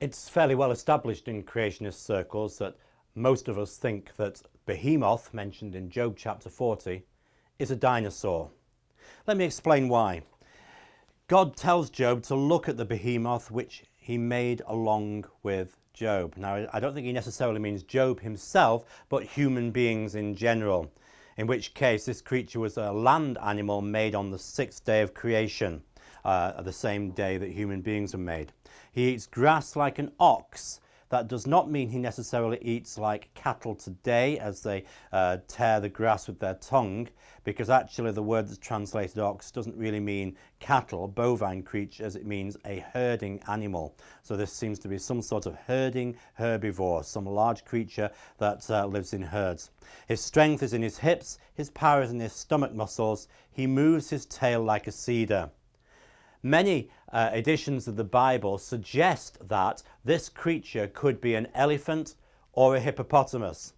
It's fairly well established in creationist circles that most of us think that Behemoth, mentioned in Job chapter 40, is a dinosaur. Let me explain why. God tells Job to look at the behemoth which he made along with Job. Now, I don't think he necessarily means Job himself, but human beings in general, in which case this creature was a land animal made on the sixth day of creation, the same day that human beings were made. He eats grass like an ox. That does not mean he necessarily eats like cattle today as they tear the grass with their tongue, because actually the word that's translated ox doesn't really mean cattle, bovine creature, as it means a herding animal. So this seems to be some sort of herding herbivore, some large creature that lives in herds. His strength is in his hips, his power is in his stomach muscles. He moves his tail like a cedar. Many editions of the Bible suggest that this creature could be an elephant or a hippopotamus.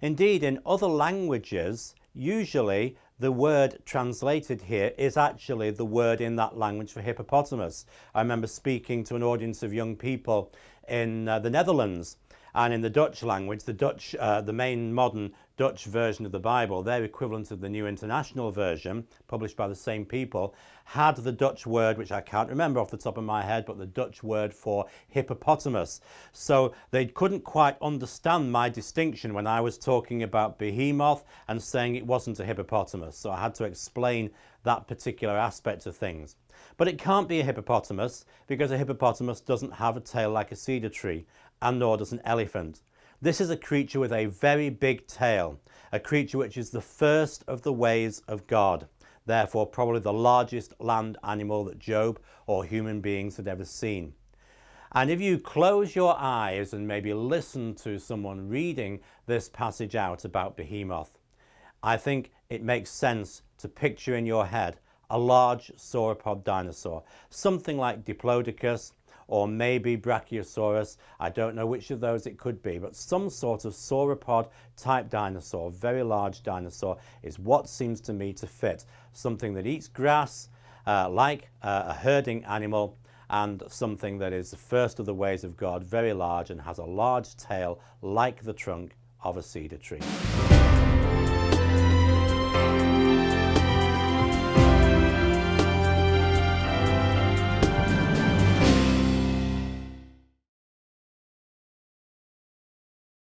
Indeed, in other languages, usually the word translated here is actually the word in that language for hippopotamus. I remember speaking to an audience of young people in the Netherlands, and in the Dutch language, the main modern Dutch version of the Bible, their equivalent of the New International Version, published by the same people, had the Dutch word, which I can't remember off the top of my head, but the Dutch word for hippopotamus. So they couldn't quite understand my distinction when I was talking about behemoth and saying it wasn't a hippopotamus. So I had to explain that particular aspect of things. But it can't be a hippopotamus, because a hippopotamus doesn't have a tail like a cedar tree, and nor does an elephant. This is a creature with a very big tail, a creature which is the first of the ways of God, therefore probably the largest land animal that Job or human beings had ever seen. And if you close your eyes and maybe listen to someone reading this passage out about Behemoth, I think it makes sense to picture in your head a large sauropod dinosaur, something like Diplodocus, or maybe Brachiosaurus. I don't know which of those it could be, but some sort of sauropod type dinosaur, very large dinosaur, is what seems to me to fit. Something that eats grass like a herding animal, and something that is the first of the ways of God, very large, and has a large tail like the trunk of a cedar tree.